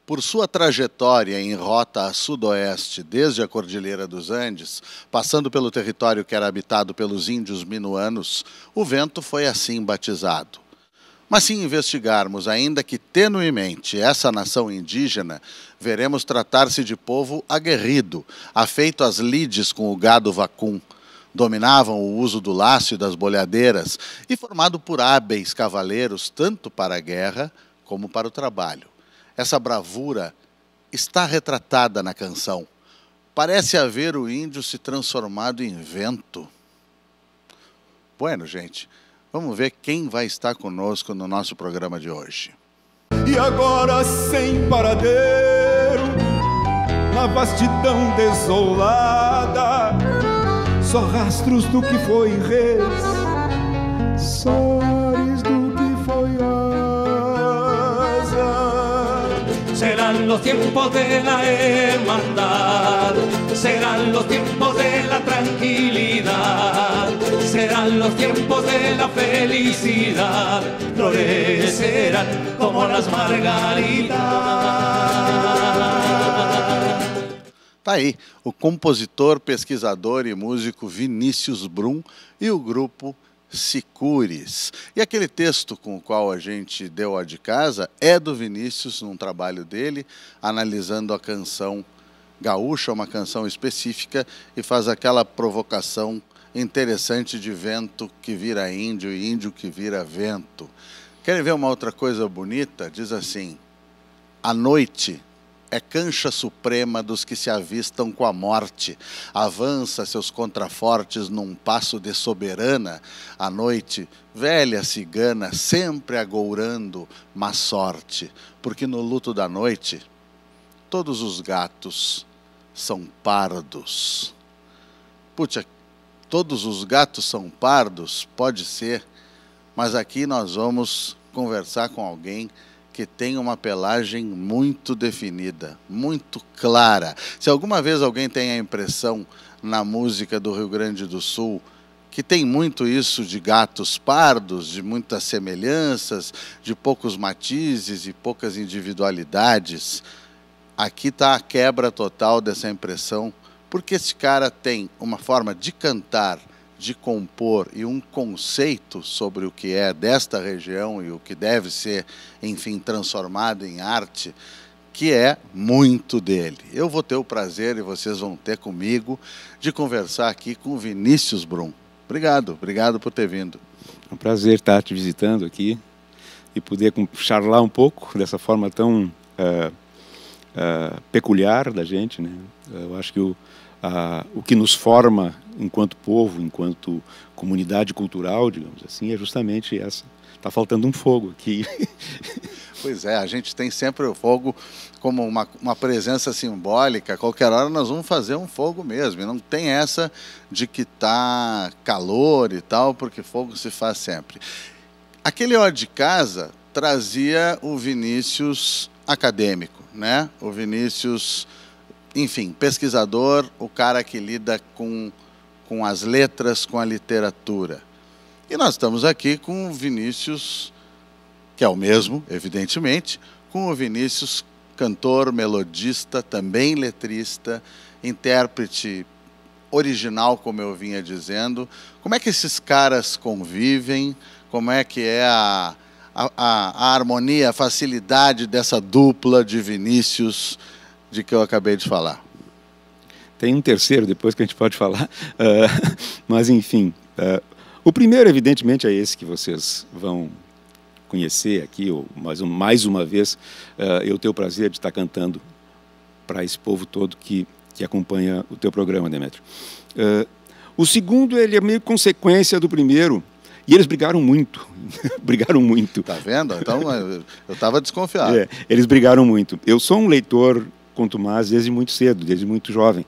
Por sua trajetória em rota a sudoeste, desde a Cordilheira dos Andes, passando pelo território que era habitado pelos índios minuanos, o vento foi assim batizado. Mas se investigarmos, ainda que tenuemente, essa nação indígena, veremos tratar-se de povo aguerrido, afeito às lides com o gado vacum. Dominavam o uso do laço e das bolhadeiras e formado por hábeis cavaleiros tanto para a guerra como para o trabalho. Essa bravura está retratada na canção. Parece haver o índio se transformado em vento. Bueno, gente, vamos ver quem vai estar conosco no nosso programa de hoje. E agora sem paradeiro, na vastidão desolada, só rastros do que foi res, só ares do que foi asa. Serán los tiempos de la hermandad, serán los tiempos de la tranquilidad, serán los tiempos de la felicidad, florecerán como las margaritas. Tá aí, o compositor, pesquisador e músico Vinícius Brum e o grupo Sicures. E aquele texto com o qual a gente deu a de casa é do Vinícius, num trabalho dele, analisando a canção gaúcha, uma canção específica, e faz aquela provocação interessante de vento que vira índio e índio que vira vento. Querem ver uma outra coisa bonita? Diz assim: a noite é cancha suprema dos que se avistam com a morte. Avança seus contrafortes num passo de soberana. A noite, velha cigana, sempre agourando má sorte. Porque no luto da noite, todos os gatos são pardos. Puxa, todos os gatos são pardos? Pode ser. Mas aqui nós vamos conversar com alguém que tem uma pelagem muito definida, muito clara. Se alguma vez alguém tem a impressão na música do Rio Grande do Sul que tem muito isso de gatos pardos, de muitas semelhanças, de poucos matizes e poucas individualidades, aqui está a quebra total dessa impressão, porque esse cara tem uma forma de cantar, de compor e um conceito sobre o que é desta região e o que deve ser, enfim, transformado em arte, que é muito dele. Eu vou ter o prazer, e vocês vão ter comigo, de conversar aqui com o Vinícius Brum. Obrigado por ter vindo. É um prazer estar te visitando aqui e poder charlar um pouco dessa forma tão peculiar da gente, né? Eu acho que o que nos forma enquanto povo, enquanto comunidade cultural, digamos assim, é justamente essa. Está faltando um fogo aqui. Pois é, a gente tem sempre o fogo como uma presença simbólica. A qualquer hora nós vamos fazer um fogo mesmo. E não tem essa de que está calor e tal, porque fogo se faz sempre. Aquele Ó de Casa trazia o Vinícius acadêmico, né? O Vinícius, enfim, pesquisador, o cara que lida com as letras, com a literatura. E nós estamos aqui com o Vinícius, que é o mesmo, evidentemente, com o Vinícius, cantor, melodista, também letrista, intérprete original, como eu vinha dizendo. Como é que esses caras convivem? Como é que é a harmonia, a facilidade dessa dupla de Vinícius de que eu acabei de falar? Tem um terceiro depois que a gente pode falar, mas enfim, o primeiro evidentemente é esse que vocês vão conhecer aqui, mais uma vez, eu tenho o prazer de estar cantando para esse povo todo que acompanha o teu programa, Demétrio. O segundo, ele é meio consequência do primeiro, e eles brigaram muito, brigaram muito. Tá vendo? Então, eu estava desconfiado. Eles brigaram muito. Eu sou um leitor contumaz desde muito cedo, desde muito jovem,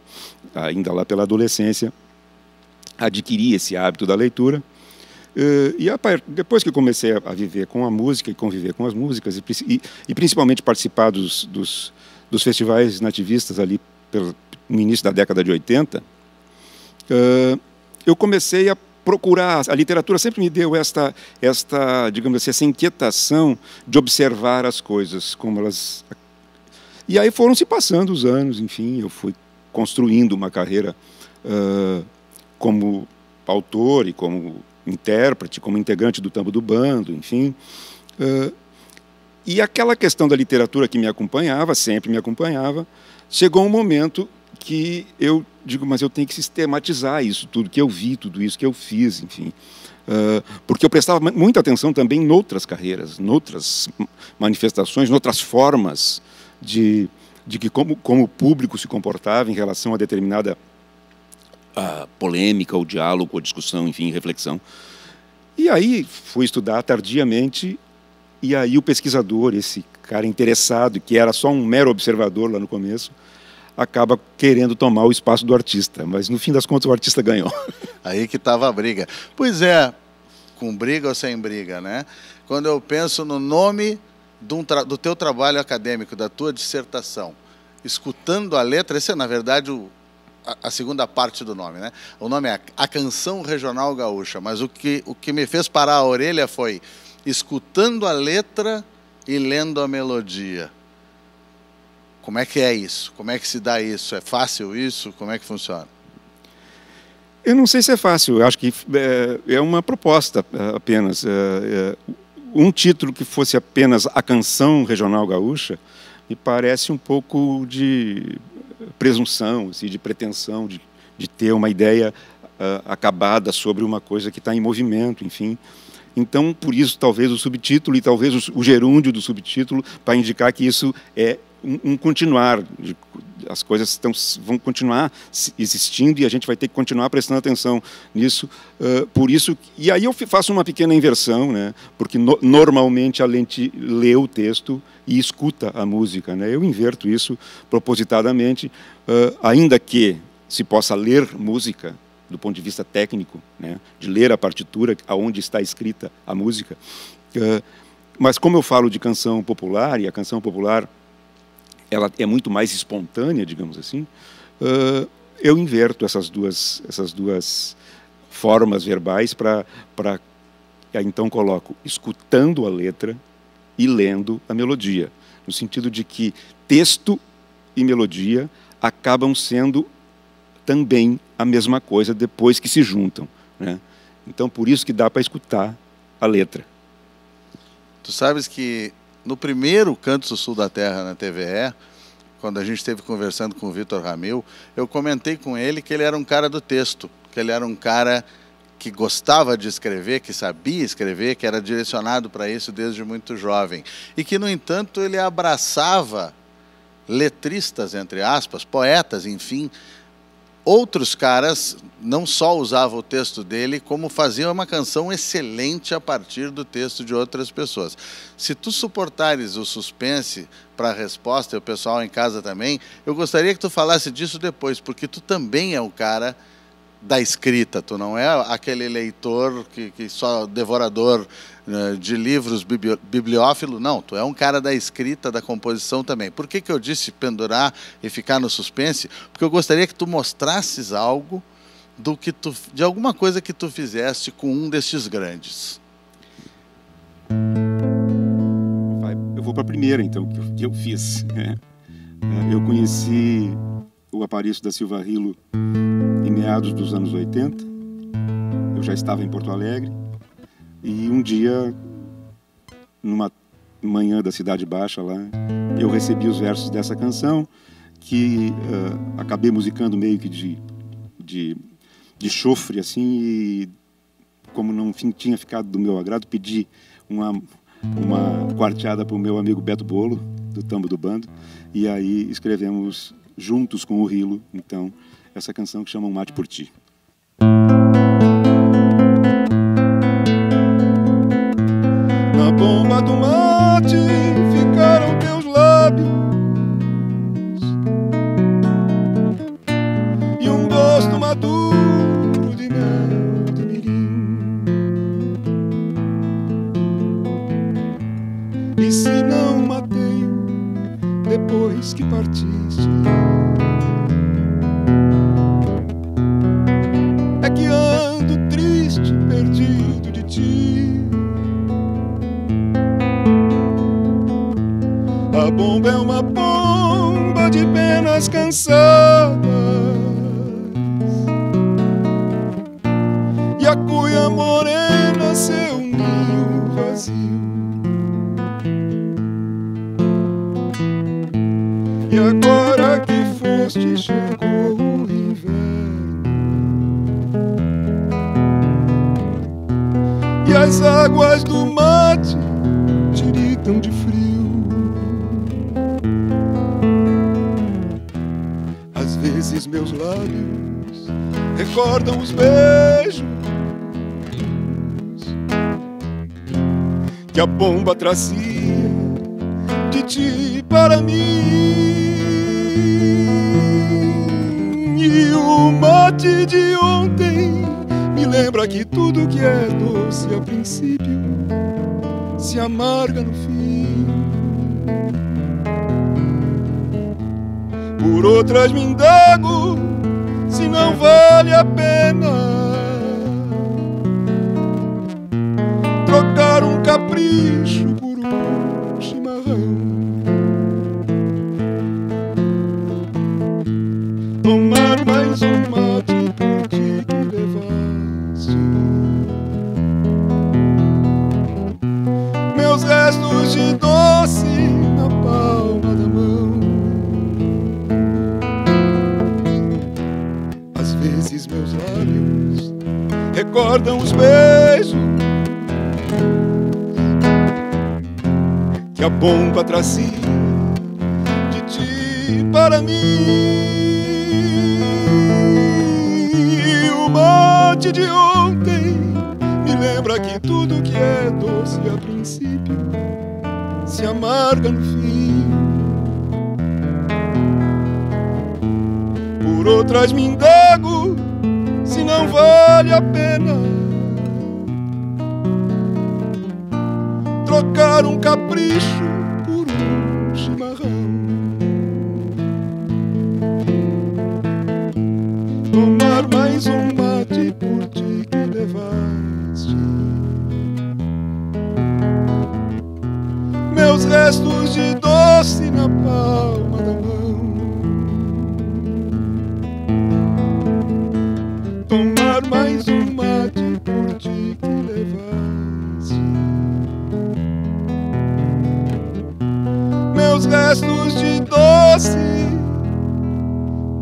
ainda lá pela adolescência, adquiri esse hábito da leitura, e depois que comecei a viver com a música e conviver com as músicas, e principalmente participar dos festivais nativistas ali no início da década de 80, eu comecei a procurar, a literatura sempre me deu esta, digamos assim, essa inquietação de observar as coisas como elas E aí foram se passando os anos, enfim, eu fui construindo uma carreira como autor e como intérprete, como integrante do Tambo do Bando, enfim. E aquela questão da literatura que me acompanhava, sempre me acompanhava, chegou um momento que eu digo, mas eu tenho que sistematizar isso tudo que eu vi, tudo isso que eu fiz, enfim. Porque eu prestava muita atenção também em outras carreiras, em outras manifestações, em outras formas de que como o público se comportava em relação a determinada polêmica, ou diálogo, ou discussão, enfim, reflexão. E aí fui estudar tardiamente, e aí o pesquisador, esse cara interessado, que era só um mero observador lá no começo, acaba querendo tomar o espaço do artista, mas no fim das contas o artista ganhou. Aí que estava a briga. Pois é, com briga ou sem briga, né? Quando eu penso no nome do teu trabalho acadêmico, da tua dissertação, escutando a letra, esse é na verdade a segunda parte do nome, né? O nome é A Canção Regional Gaúcha, mas o que me fez parar a orelha foi escutando a letra e lendo a melodia. Como é que é isso? Como é que se dá isso? É fácil isso? Como é que funciona? Eu não sei se é fácil, eu acho que é uma proposta apenas. Um título que fosse apenas A Canção Regional Gaúcha me parece um pouco de presunção, assim, de pretensão, de ter uma ideia acabada sobre uma coisa que está em movimento, enfim. Então, por isso, talvez o subtítulo e talvez o gerúndio do subtítulo, para indicar que isso é um continuar, as coisas vão continuar existindo e a gente vai ter que continuar prestando atenção nisso. Por isso, e aí eu faço uma pequena inversão, né? Porque normalmente a gente lê o texto e escuta a música, né? Eu inverto isso propositadamente, ainda que se possa ler música do ponto de vista técnico, né? De ler a partitura aonde está escrita a música. Mas como eu falo de canção popular, e a canção popular ela é muito mais espontânea, digamos assim, eu inverto essas duas formas verbais para então coloco escutando a letra e lendo a melodia, no sentido de que texto e melodia acabam sendo também a mesma coisa depois que se juntam, né? Então, por isso que dá para escutar a letra. Tu sabes que no primeiro Cantos do Sul da Terra na TVE, quando a gente esteve conversando com o Vitor Ramil, eu comentei com ele que ele era um cara do texto, que ele era um cara que gostava de escrever, que sabia escrever, que era direcionado para isso desde muito jovem. E que, no entanto, ele abraçava letristas, entre aspas, poetas, enfim. Outros caras não só usavam o texto dele, como faziam uma canção excelente a partir do texto de outras pessoas. Se tu suportares o suspense para a resposta, e o pessoal em casa também, eu gostaria que tu falasse disso depois, porque tu também é um cara da escrita, tu não é aquele leitor que só devorador de livros, bibliófilo, não, tu é um cara da escrita, da composição também. Por que eu disse pendurar e ficar no suspense? Porque eu gostaria que tu mostrasses algo de alguma coisa que tu fizeste com um destes grandes. Eu vou para a primeira, então, que eu fiz. Eu conheci o Aparício da Silva Rilo em meados dos anos 80. Eu já estava em Porto Alegre e um dia, numa manhã da Cidade Baixa lá, eu recebi os versos dessa canção que acabei musicando meio que de chofre, assim, e como não tinha ficado do meu agrado, pedi uma quarteada para o meu amigo Beto Bolo, do Tambo do Bando, e aí escrevemos juntos com o Rilo, então, essa canção que chama Um Mate por Ti. Na bomba do mate ficaram teus lábios e um gosto maduro de mel de mirim. E se não matei depois que partiste, é que ando triste, perdido de ti. A bomba é uma bomba só de penas cansadas, e a cuia morena seu ninho vazio. E agora que foste, chegou o inverno, e as águas do mate tiritam de frio. Às vezes meus lábios recordam os beijos que a bomba trazia de ti para mim. E o mate de ontem me lembra que tudo que é doce a princípio se amarga no fim. Por outras me indago se não vale a pena trocar um capricho por um chimarrão, tomar mais um mate por ti que levaste meus restos de doce na palma da mão. Às vezes meus lábios recordam os beijos que a bomba trazia de ti para mim. E o mate de ontem me lembra que tudo que é doce a princípio se amarga no fim. Por outras me indago se não vale a pena trocar um capricho por um chimarrão, tomar mais um mate por ti que levaste meus restos de doce na palma da mão, tomar mais um mate por ti que levaste meus restos de doce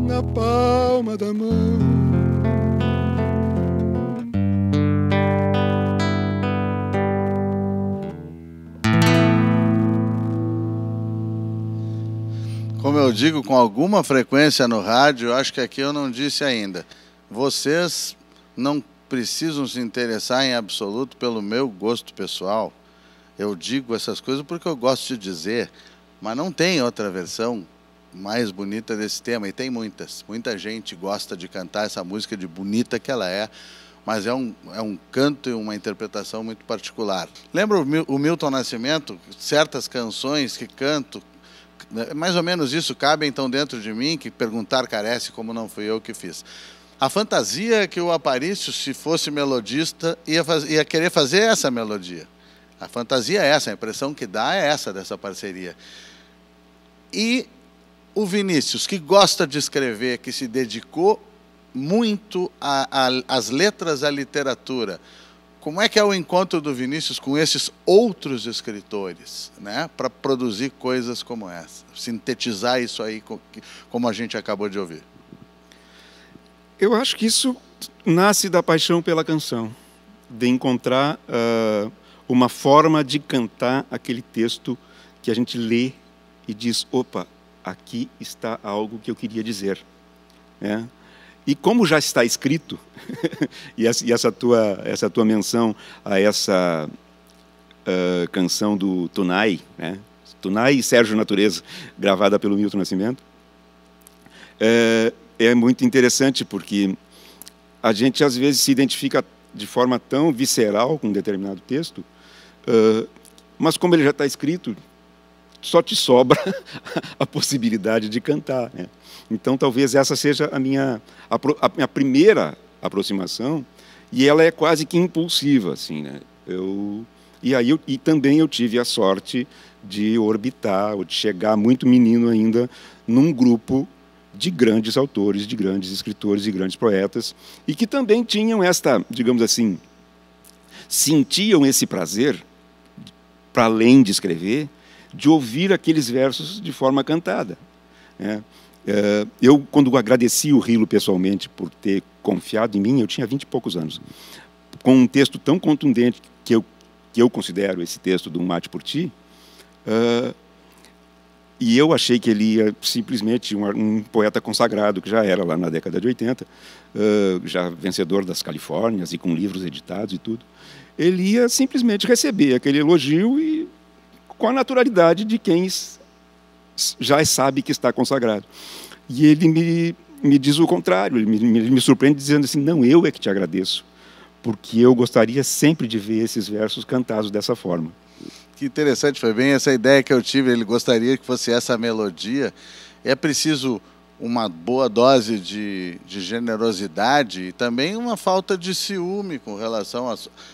na palma da mão. Como eu digo com alguma frequência no rádio, acho que aqui eu não disse ainda, vocês não precisam se interessar em absoluto pelo meu gosto pessoal. Eu digo essas coisas porque eu gosto de dizer, mas não tem outra versão mais bonita desse tema, e tem muitas. Muita gente gosta de cantar essa música de bonita que ela é, mas é um canto e uma interpretação muito particular. Lembra o Milton Nascimento? Certas canções que canto, mais ou menos isso, cabe então dentro de mim, que perguntar carece como não fui eu que fiz. A fantasia é que o Aparício, se fosse melodista, ia querer fazer essa melodia. A fantasia é essa, a impressão que dá é essa dessa parceria. E o Vinícius, que gosta de escrever, que se dedicou muito às letras, à literatura, como é que é o encontro do Vinícius com esses outros escritores, né, para produzir coisas como essa, sintetizar isso aí, como a gente acabou de ouvir? Eu acho que isso nasce da paixão pela canção, de encontrar uma forma de cantar aquele texto que a gente lê e diz, opa, aqui está algo que eu queria dizer, né? E como já está escrito, e essa tua menção a essa canção do Tunai, né? Tunai e Sérgio Natureza, gravada pelo Milton Nascimento, é muito interessante, porque a gente às vezes se identifica de forma tão visceral com um determinado texto, mas como ele já está escrito, só te sobra a possibilidade de cantar, né? Então, talvez essa seja a minha primeira aproximação, e ela é quase que impulsiva, assim, né? E também eu tive a sorte de orbitar, ou de chegar muito menino ainda, num grupo de grandes autores, de grandes escritores e grandes poetas, e que também tinham esta, digamos assim, sentiam esse prazer, para além de escrever, de ouvir aqueles versos de forma cantada, né? Eu, quando agradeci o Rilo pessoalmente por ter confiado em mim, eu tinha 20 e poucos anos, com um texto tão contundente que eu considero esse texto do Um Mate por Ti, e eu achei que ele ia simplesmente um poeta consagrado, que já era lá na década de 80, já vencedor das Califórnias e com livros editados e tudo. Ele ia simplesmente receber aquele elogio e com a naturalidade de quem já sabe que está consagrado. E ele me diz o contrário, ele me surpreende dizendo assim, não, eu é que te agradeço, porque eu gostaria sempre de ver esses versos cantados dessa forma. Que interessante, foi bem essa ideia que eu tive, ele gostaria que fosse essa melodia. É preciso uma boa dose de generosidade e também uma falta de ciúme com relação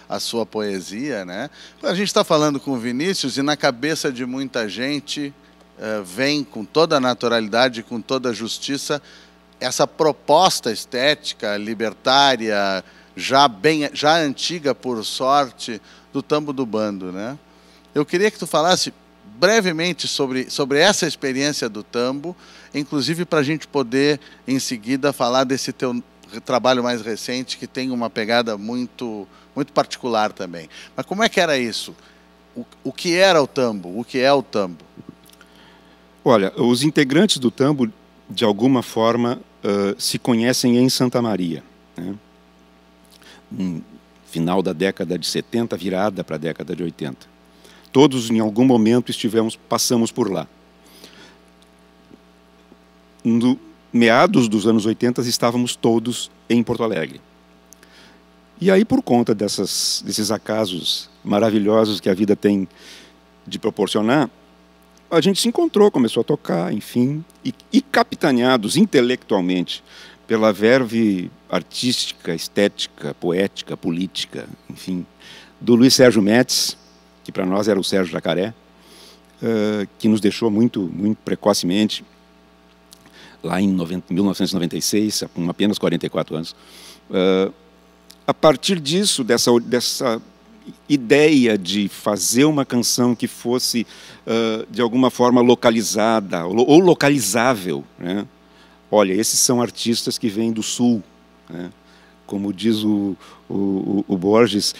à sua poesia, né? A gente está falando com o Vinícius e na cabeça de muita gente vem com toda a naturalidade, com toda a justiça, essa proposta estética libertária, já antiga por sorte, do Tambo do Bando, né? Eu queria que tu falasse brevemente sobre essa experiência do tambo, inclusive para a gente poder, em seguida, falar desse teu trabalho mais recente, que tem uma pegada muito, muito particular também. Mas como é que era isso? O que era o tambo? O que é o tambo? Olha, os integrantes do tambo, de alguma forma, se conhecem em Santa Maria, né? No final da década de 70, virada para a década de 80. Todos, em algum momento, passamos por lá. No meados dos anos 80, estávamos todos em Porto Alegre. E aí, por conta desses acasos maravilhosos que a vida tem de proporcionar, a gente se encontrou, começou a tocar, enfim, e capitaneados intelectualmente pela verve artística, estética, poética, política, enfim, do Luiz Sérgio Metz, que para nós era o Sérgio Jacaré, que nos deixou muito precocemente, lá em 1996, com apenas 44 anos. A partir disso, dessa ideia de fazer uma canção que fosse, de alguma forma, localizada, ou localizável, né? Olha, esses são artistas que vêm do Sul, né? Como diz o Borges,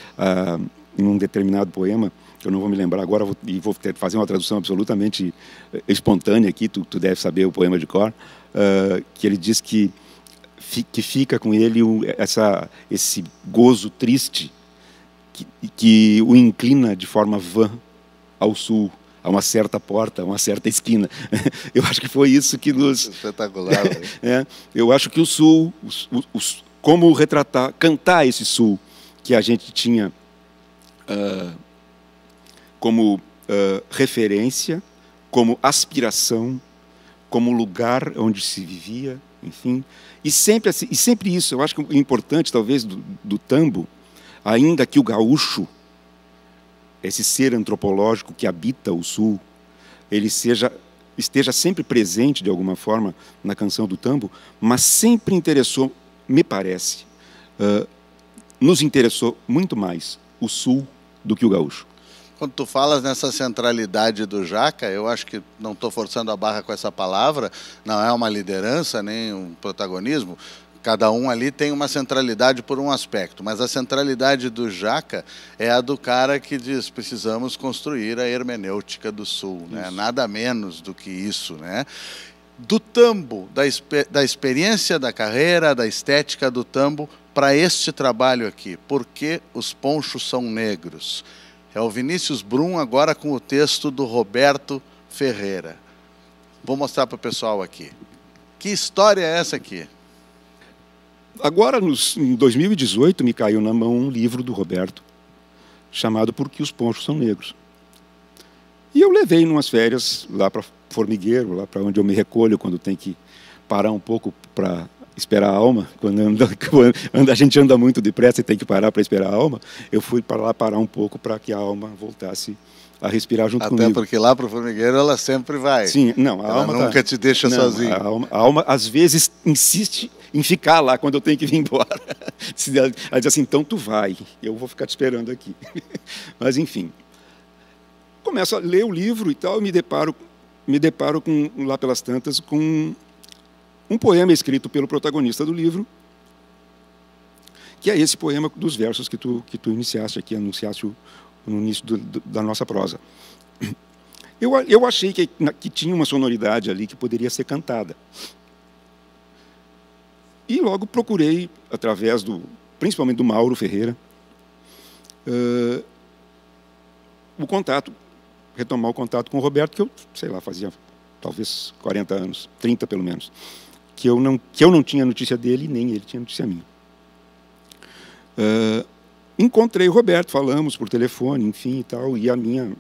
em um determinado poema, que eu não vou me lembrar agora, e vou fazer uma tradução absolutamente espontânea aqui, tu deve saber o poema de cor, que ele diz que fica com ele esse gozo triste que o inclina de forma vã ao sul, a uma certa porta, a uma certa esquina. Eu acho que foi isso que nos... Espetacular. Eu acho que o sul, como retratar, cantar esse sul que a gente tinha como referência, como aspiração, como lugar onde se vivia, enfim. E sempre isso, eu acho que o importante, talvez, do tambo, ainda que o gaúcho, esse ser antropológico que habita o Sul, ele esteja sempre presente, de alguma forma, na canção do tambo, mas sempre interessou, me parece, nos interessou muito mais o Sul do que o gaúcho. Quando tu falas nessa centralidade do Jaca, eu acho que não estou forçando a barra com essa palavra, não é uma liderança, nem um protagonismo, cada um ali tem uma centralidade por um aspecto, mas a centralidade do Jaca é a do cara que diz, precisamos construir a hermenêutica do Sul, né? Nada menos do que isso, né? Do tambo, da experiência da carreira, da estética do tambo, para este trabalho aqui, Por que os ponchos são negros? É o Vinícius Brum agora com o texto do Roberto Ferreira. Vou mostrar para o pessoal aqui. Que história é essa aqui? Agora, em 2018, me caiu na mão um livro do Roberto, chamado Por que os ponchos são negros. E eu levei em umas férias lá para Formigueiro, lá para onde eu me recolho quando tem que parar um pouco para esperar a alma. Quando a gente anda muito depressa e tem que parar para esperar a alma, eu fui para lá parar um pouco para que a alma voltasse a respirar junto Até comigo. porque lá para o formigueiro ela sempre vai. Sim, não, a ela alma nunca te deixa sozinho. A alma às vezes insiste em ficar lá quando eu tenho que vir embora. Ela diz assim, então tu vai, eu vou ficar te esperando aqui. Mas enfim, começo a ler o livro e tal, e me deparo com, lá pelas tantas, com um poema escrito pelo protagonista do livro, que é esse poema dos versos que tu iniciaste aqui, anunciaste no início da nossa prosa. Eu achei que tinha uma sonoridade ali que poderia ser cantada. E logo procurei, através principalmente do Mauro Ferreira, retomar o contato com o Roberto, que eu, sei lá, fazia talvez 40 anos, 30 pelo menos, que eu não tinha notícia dele, nem ele tinha notícia minha. Encontrei o Roberto, falamos por telefone, enfim e tal, e a minha,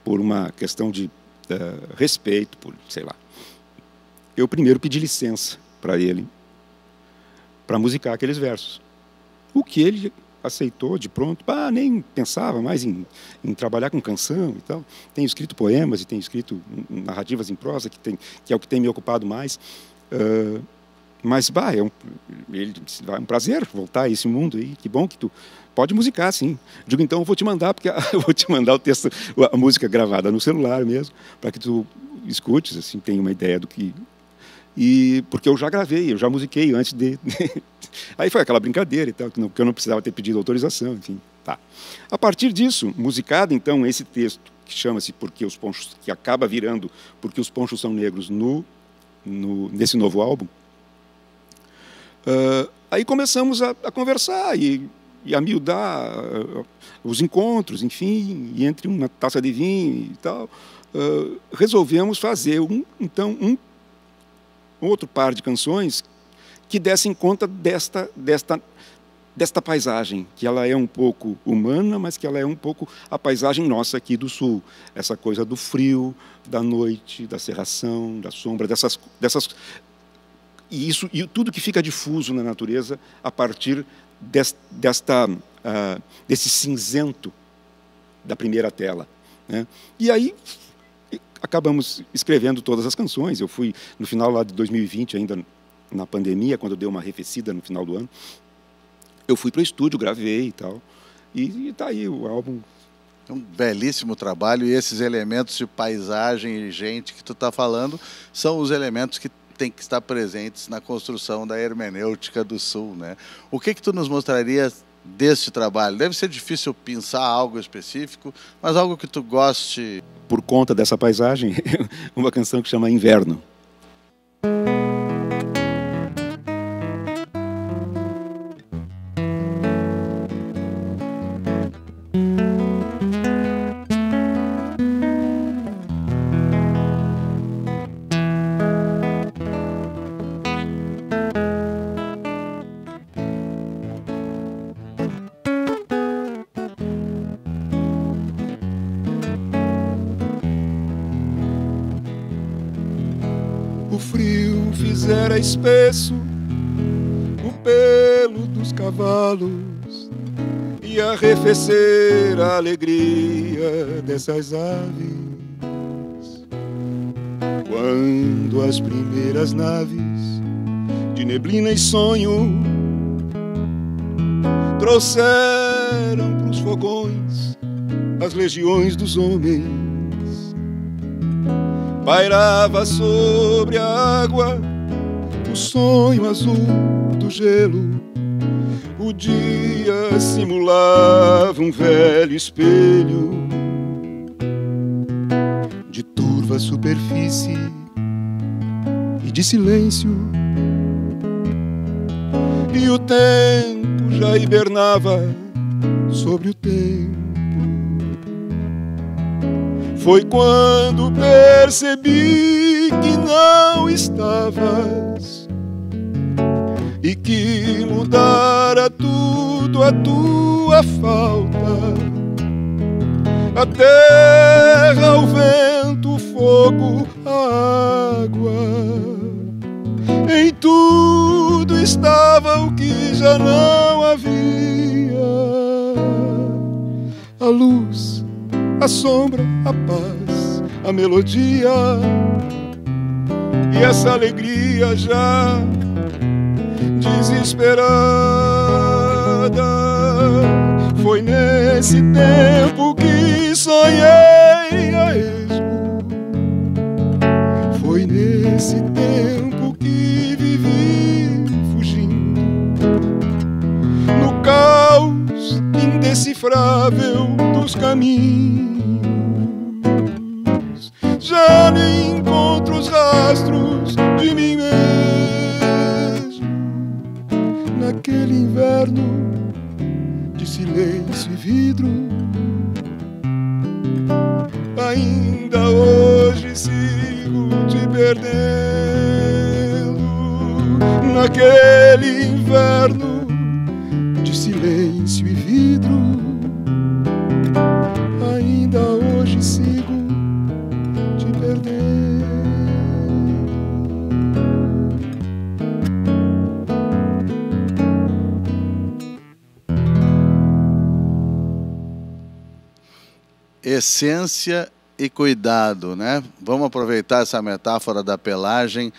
por uma questão de respeito, por, sei lá, eu primeiro pedi licença para ele, para musicar aqueles versos. O que ele aceitou de pronto, nem pensava mais em trabalhar com canção e tal. Tenho escrito poemas e tenho escrito narrativas em prosa, que é o que tem me ocupado mais. Mas ele disse, é um prazer voltar a esse mundo aí, que bom que tu pode musicar, sim. Digo, então eu vou te mandar, porque eu vou te mandar o texto, a música gravada no celular mesmo, para que tu escutes, assim, tenha uma ideia do que... porque eu já gravei, eu já musiquei antes de... Aí foi aquela brincadeira e tal, que eu não precisava ter pedido autorização, enfim. Tá. A partir disso, musicado então esse texto, que chama-se Porque os Ponchos, que acaba virando Porque os Ponchos São Negros nesse novo álbum, aí começamos a conversar e a miudar os encontros, enfim, e entre uma taça de vinho e tal, resolvemos fazer um outro par de canções que dessem conta desta paisagem, que ela é um pouco humana, mas que ela é um pouco a paisagem nossa aqui do Sul. Essa coisa do frio, da noite, da cerração, da sombra, dessas e tudo que fica difuso na natureza a partir desse cinzento da primeira tela, né? E aí acabamos escrevendo todas as canções. Eu fui, no final lá de 2020, ainda na pandemia, quando deu uma arrefecida no final do ano, eu fui para o estúdio, gravei e tal, e está aí o álbum. É um belíssimo trabalho, e esses elementos de paisagem e gente que tu está falando são os elementos que têm que estar presentes na construção da hermenêutica do Sul, né? O que tu nos mostraria deste trabalho? Deve ser difícil pensar algo específico, mas algo que tu goste. Por conta dessa paisagem, uma canção que chama Inverno. O frio fizera espesso o pelo dos cavalos e arrefecer a alegria dessas aves. Quando as primeiras naves de neblina e sonho trouxeram pros fogões as legiões dos homens, pairava sobre a água o sonho azul do gelo. O dia simulava um velho espelho de turva superfície e de silêncio. E o tempo já hibernava sobre o tempo. Foi quando percebi que não estavas e que mudara tudo a tua falta. A terra, o vento, o fogo, a água. Em tudo estava o que já não havia. A luz a paz, a melodia e essa alegria já desesperada. Foi nesse tempo que sonhei a esmo, foi nesse tempo que vivi fugindo no caos indecifrável dos caminhos. Já nem encontro os rastros de mim mesmo naquele inverno de silêncio e vidro. Ainda hoje sigo te perdendo naquele inverno de silêncio e vidro. Ainda hoje sigo te perdendo. Essência e cuidado, né? Vamos aproveitar essa metáfora da pelagem.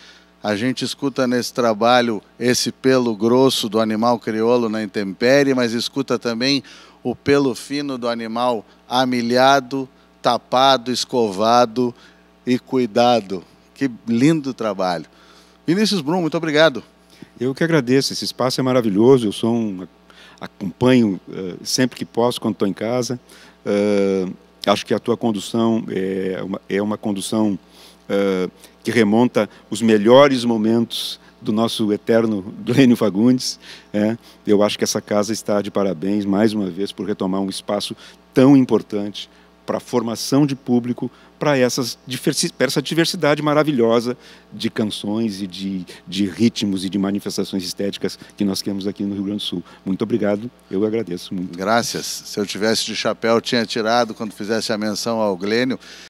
A gente escuta nesse trabalho esse pelo grosso do animal crioulo na intempérie, mas escuta também o pelo fino do animal amilhado, tapado, escovado e cuidado. Que lindo trabalho. Vinícius Brum, muito obrigado. Eu que agradeço, esse espaço é maravilhoso, acompanho sempre que posso, quando estou em casa. Acho que a tua condução é uma condução que remonta os melhores momentos do nosso eterno Glênio Fagundes. Eu acho que essa casa está de parabéns, mais uma vez, por retomar um espaço tão importante para a formação de público, para essa diversidade maravilhosa de canções e de ritmos e de manifestações estéticas que nós temos aqui no Rio Grande do Sul. Muito obrigado, eu agradeço muito. Graças. Se eu tivesse de chapéu, eu tinha tirado quando fizesse a menção ao Glênio.